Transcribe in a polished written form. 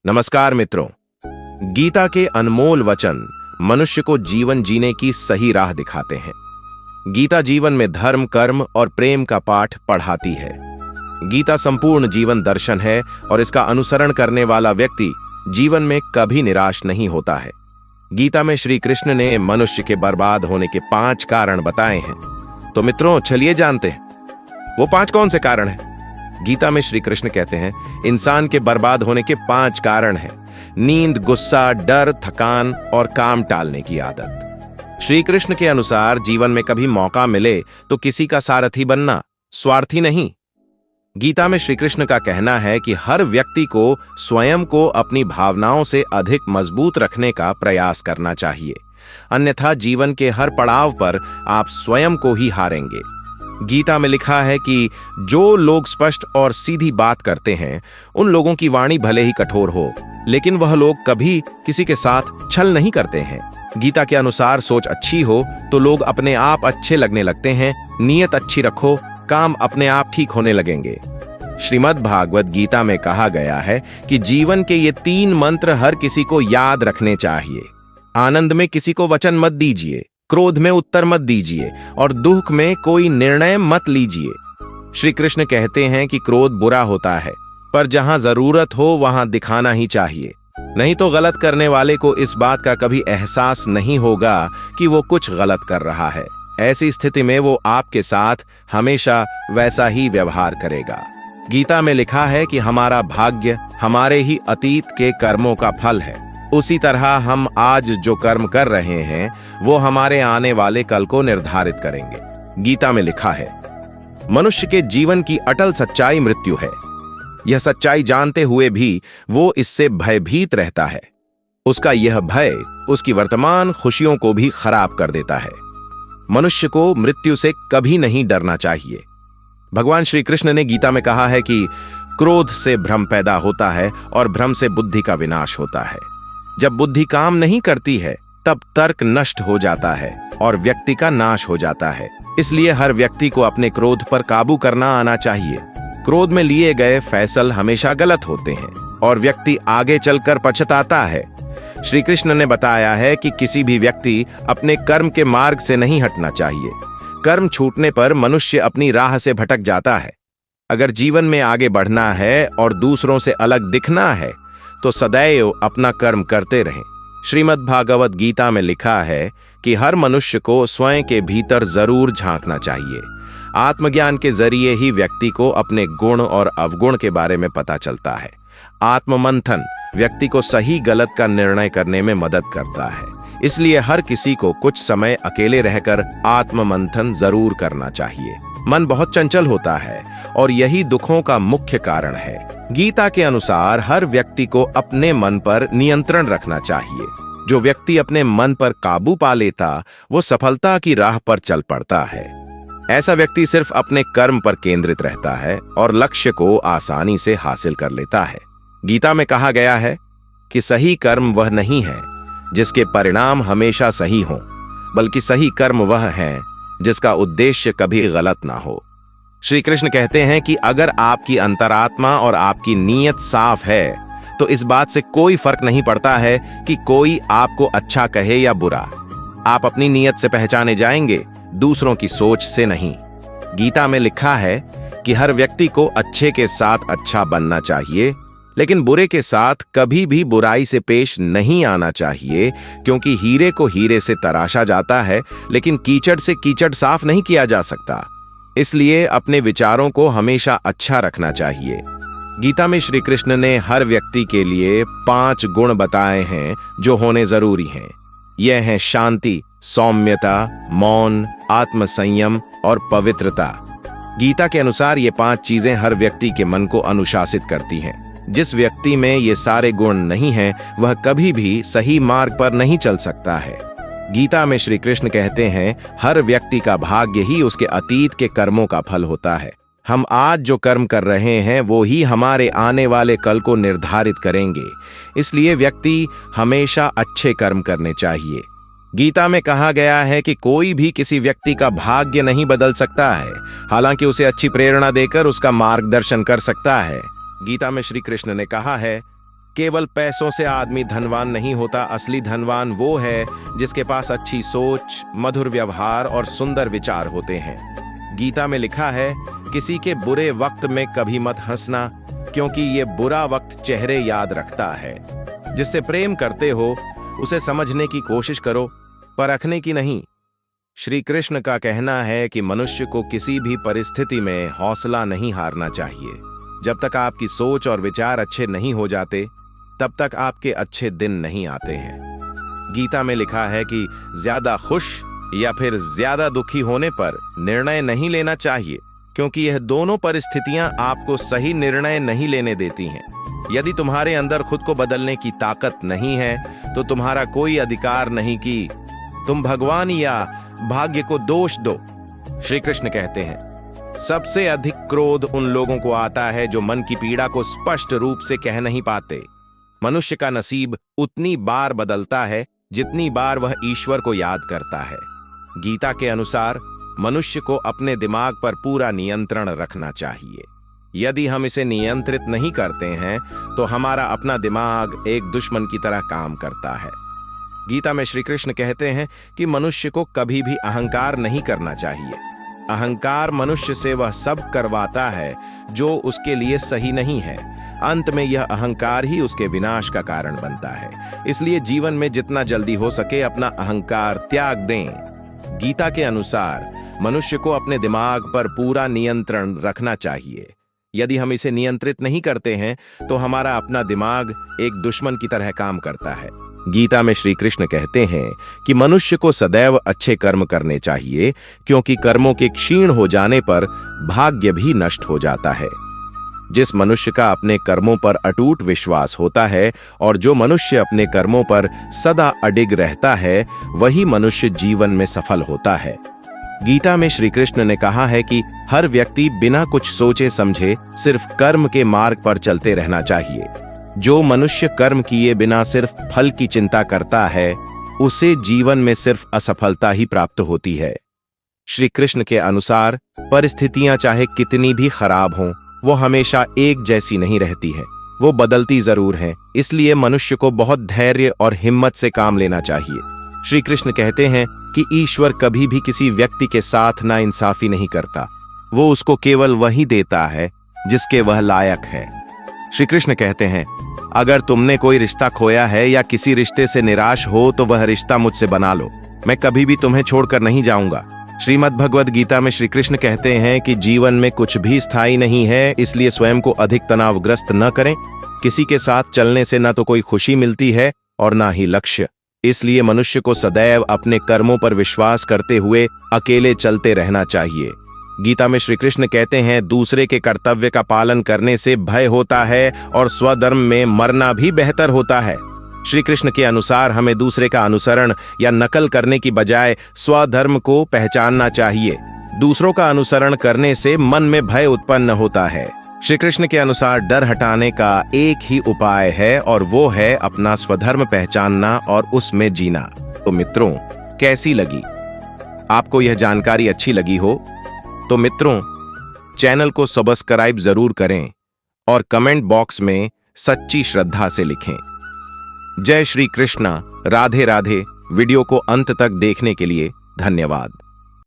नमस्कार मित्रों। गीता के अनमोल वचन मनुष्य को जीवन जीने की सही राह दिखाते हैं। गीता जीवन में धर्म, कर्म और प्रेम का पाठ पढ़ाती है। गीता संपूर्ण जीवन दर्शन है और इसका अनुसरण करने वाला व्यक्ति जीवन में कभी निराश नहीं होता है। गीता में श्री कृष्ण ने मनुष्य के बर्बाद होने के 5 कारण बताए हैं। तो मित्रों, चलिए जानते हैं वो 5 कौन से कारण हैं। गीता में श्री कृष्ण कहते हैं इंसान के बर्बाद होने के 5 कारण हैं। नींद, गुस्सा, डर, थकान और काम टालने की आदत। श्री कृष्ण के अनुसार जीवन में कभी मौका मिले तो किसी का सारथी बनना, स्वार्थी नहीं। गीता में श्री कृष्ण का कहना है कि हर व्यक्ति को स्वयं को अपनी भावनाओं से अधिक मजबूत रखने का प्रयास करना चाहिए, अन्यथा जीवन के हर पड़ाव पर आप स्वयं को ही हारेंगे। गीता में लिखा है कि जो लोग स्पष्ट और सीधी बात करते हैं उन लोगों की वाणी भले ही कठोर हो, लेकिन वह लोग कभी किसी के साथ छल नहीं करते हैं। गीता के अनुसार सोच अच्छी हो तो लोग अपने आप अच्छे लगने लगते हैं। नीयत अच्छी रखो, काम अपने आप ठीक होने लगेंगे। श्रीमद् भागवत गीता में कहा गया है कि जीवन के ये 3 मंत्र हर किसी को याद रखने चाहिए। आनंद में किसी को वचन मत दीजिए, क्रोध में उत्तर मत दीजिए और दुख में कोई निर्णय मत लीजिए। श्री कृष्ण कहते हैं कि क्रोध बुरा होता है, पर जहां जरूरत हो वहां दिखाना ही चाहिए, नहीं तो गलत करने वाले को इस बात का कभी एहसास नहीं होगा कि वो कुछ गलत कर रहा है। ऐसी स्थिति में वो आपके साथ हमेशा वैसा ही व्यवहार करेगा। गीता में लिखा है कि हमारा भाग्य हमारे ही अतीत के कर्मों का फल है। उसी तरह हम आज जो कर्म कर रहे हैं वो हमारे आने वाले कल को निर्धारित करेंगे। गीता में लिखा है मनुष्य के जीवन की अटल सच्चाई मृत्यु है। यह सच्चाई जानते हुए भी वो इससे भयभीत रहता है। उसका यह भय उसकी वर्तमान खुशियों को भी खराब कर देता है। मनुष्य को मृत्यु से कभी नहीं डरना चाहिए। भगवान श्री कृष्ण ने गीता में कहा है कि क्रोध से भ्रम पैदा होता है और भ्रम से बुद्धि का विनाश होता है। जब बुद्धि काम नहीं करती है तब तर्क नष्ट हो जाता है और व्यक्ति का नाश हो जाता है। इसलिए हर व्यक्ति को अपने क्रोध पर काबू करना आना चाहिए। क्रोध में लिए गए फैसले हमेशा गलत होते हैं और व्यक्ति आगे चलकर पछताता है। श्री कृष्ण ने बताया है कि किसी भी व्यक्ति अपने कर्म के मार्ग से नहीं हटना चाहिए। कर्म छूटने पर मनुष्य अपनी राह से भटक जाता है। अगर जीवन में आगे बढ़ना है और दूसरों से अलग दिखना है तो सदैव अपना कर्म करते रहें। श्रीमद् भागवत गीता में लिखा है कि हर मनुष्य को स्वयं के भीतर जरूर झांकना चाहिए। आत्मज्ञान के जरिए ही व्यक्ति को अपने गुण और अवगुण के बारे में पता चलता है। आत्ममंथन व्यक्ति को सही गलत का निर्णय करने में मदद करता है। इसलिए हर किसी को कुछ समय अकेले रहकर आत्ममंथन जरूर करना चाहिए। मन बहुत चंचल होता है और यही दुखों का मुख्य कारण है। गीता के अनुसार हर व्यक्ति को अपने मन पर नियंत्रण रखना चाहिए। जो व्यक्ति अपने मन पर काबू पा लेता वो सफलता की राह पर चल पड़ता है। ऐसा व्यक्ति सिर्फ अपने कर्म पर केंद्रित रहता है और लक्ष्य को आसानी से हासिल कर लेता है। गीता में कहा गया है कि सही कर्म वह नहीं है जिसके परिणाम हमेशा सही हों, बल्कि सही कर्म वह है जिसका उद्देश्य कभी गलत ना हो। श्री कृष्ण कहते हैं कि अगर आपकी अंतरात्मा और आपकी नीयत साफ है तो इस बात से कोई फर्क नहीं पड़ता है कि कोई आपको अच्छा कहे या बुरा। आप अपनी नीयत से पहचाने जाएंगे, दूसरों की सोच से नहीं। गीता में लिखा है कि हर व्यक्ति को अच्छे के साथ अच्छा बनना चाहिए, लेकिन बुरे के साथ कभी भी बुराई से पेश नहीं आना चाहिए, क्योंकि हीरे को हीरे से तराशा जाता है लेकिन कीचड़ से कीचड़ साफ नहीं किया जा सकता। इसलिए अपने विचारों को हमेशा अच्छा रखना चाहिए। गीता में श्री कृष्ण ने हर व्यक्ति के लिए 5 गुण बताए हैं जो होने जरूरी हैं। यह हैं शांति, सौम्यता, मौन, आत्मसंयम और पवित्रता। गीता के अनुसार ये 5 चीजें हर व्यक्ति के मन को अनुशासित करती हैं। जिस व्यक्ति में ये सारे गुण नहीं हैं वह कभी भी सही मार्ग पर नहीं चल सकता है। गीता में श्री कृष्ण कहते हैं हर व्यक्ति का भाग्य ही उसके अतीत के कर्मों का फल होता है। हम आज जो कर्म कर रहे हैं वो ही हमारे आने वाले कल को निर्धारित करेंगे। इसलिए व्यक्ति हमेशा अच्छे कर्म करने चाहिए। गीता में कहा गया है कि कोई भी किसी व्यक्ति का भाग्य नहीं बदल सकता है, हालांकि उसे अच्छी प्रेरणा देकर उसका मार्गदर्शन कर सकता है। गीता में श्री कृष्ण ने कहा है केवल पैसों से आदमी धनवान नहीं होता। असली धनवान वो है जिसके पास अच्छी सोच, मधुर व्यवहार और सुंदर विचार होते हैं। गीता में लिखा है, किसी के बुरे वक्त में कभी मत हंसना, क्योंकि ये बुरा वक्त चेहरे याद रखता है। जिससे प्रेम करते हो उसे समझने की कोशिश करो, परखने की नहीं। श्री कृष्ण का कहना है कि मनुष्य को किसी भी परिस्थिति में हौसला नहीं हारना चाहिए। जब तक आपकी सोच और विचार अच्छे नहीं हो जाते, तब तक आपके अच्छे दिन नहीं आते हैं। गीता में लिखा है कि ज्यादा खुश या फिर ज्यादा दुखी होने पर निर्णय नहीं लेना चाहिए, क्योंकि यह दोनों परिस्थितियां आपको सही निर्णय नहीं लेने देती हैं। यदि तुम्हारे अंदर खुद को बदलने की ताकत नहीं है, तो तुम्हारा कोई अधिकार नहीं कि तुम भगवान या भाग्य को दोष दो। श्री कृष्ण कहते हैं, सबसे अधिक क्रोध उन लोगों को आता है जो मन की पीड़ा को स्पष्ट रूप से कह नहीं पाते। मनुष्य का नसीब उतनी बार बदलता है जितनी बार वह ईश्वर को याद करता है। गीता के अनुसार मनुष्य को अपने दिमाग पर पूरा नियंत्रण रखना चाहिए। यदि हम इसे नियंत्रित नहीं करते हैं, तो हमारा अपना दिमाग एक दुश्मन की तरह काम करता है। गीता में श्री कृष्ण कहते हैं कि मनुष्य को कभी भी अहंकार नहीं करना चाहिए। अहंकार मनुष्य से वह सब करवाता है जो उसके लिए सही नहीं है। अंत में यह अहंकार ही उसके विनाश का कारण बनता है। इसलिए जीवन में जितना जल्दी हो सके अपना अहंकार त्याग दें। गीता के अनुसार मनुष्य को अपने दिमाग पर पूरा नियंत्रण रखना चाहिए। यदि हम इसे नियंत्रित नहीं करते हैं, तो हमारा अपना दिमाग एक दुश्मन की तरह काम करता है। गीता में श्री कृष्ण कहते हैं कि मनुष्य को सदैव अच्छे कर्म करने चाहिए, क्योंकि कर्मों के क्षीण हो जाने पर भाग्य भी नष्ट हो जाता है। जिस मनुष्य का अपने कर्मों पर अटूट विश्वास होता है और जो मनुष्य अपने कर्मों पर सदा अडिग रहता है, वही मनुष्य जीवन में सफल होता है। गीता में श्री कृष्ण ने कहा है कि हर व्यक्ति बिना कुछ सोचे समझे सिर्फ कर्म के मार्ग पर चलते रहना चाहिए। जो मनुष्य कर्म किए बिना सिर्फ फल की चिंता करता है, उसे जीवन में सिर्फ असफलता ही प्राप्त होती है। श्री कृष्ण के अनुसार परिस्थितियां चाहे कितनी भी खराब हों, वो हमेशा एक जैसी नहीं रहती है, वो बदलती जरूर हैं। इसलिए मनुष्य को बहुत धैर्य और हिम्मत से काम लेना चाहिए। श्री कृष्ण कहते हैं कि ईश्वर कभी भी किसी व्यक्ति के साथ नाइंसाफी नहीं करता। वो उसको केवल वही देता है जिसके वह लायक है। श्री कृष्ण कहते हैं, अगर तुमने कोई रिश्ता खोया है या किसी रिश्ते से निराश हो, तो वह रिश्ता मुझसे बना लो। मैं कभी भी तुम्हें छोड़कर नहीं जाऊंगा। श्रीमद् भगवद गीता में श्री कृष्ण कहते हैं कि जीवन में कुछ भी स्थायी नहीं है, इसलिए स्वयं को अधिक तनावग्रस्त न करें। किसी के साथ चलने से न तो कोई खुशी मिलती है और ना ही लक्ष्य। इसलिए मनुष्य को सदैव अपने कर्मों पर विश्वास करते हुए अकेले चलते रहना चाहिए। गीता में श्री कृष्ण कहते हैं, दूसरे के कर्तव्य का पालन करने से भय होता है और स्वधर्म में मरना भी बेहतर होता है। श्री कृष्ण के अनुसार हमें दूसरे का अनुसरण या नकल करने की बजाय स्वधर्म को पहचानना चाहिए। दूसरों का अनुसरण करने से मन में भय उत्पन्न होता है। श्री कृष्ण के अनुसार डर हटाने का एक ही उपाय है, और वो है अपना स्वधर्म पहचानना और उसमें जीना। तो मित्रों, कैसी लगी? आपको यह जानकारी अच्छी लगी हो तो मित्रों, चैनल को सब्सक्राइब जरूर करें और कमेंट बॉक्स में सच्ची श्रद्धा से लिखें। जय श्री कृष्णा, राधे राधे। वीडियो को अंत तक देखने के लिए धन्यवाद।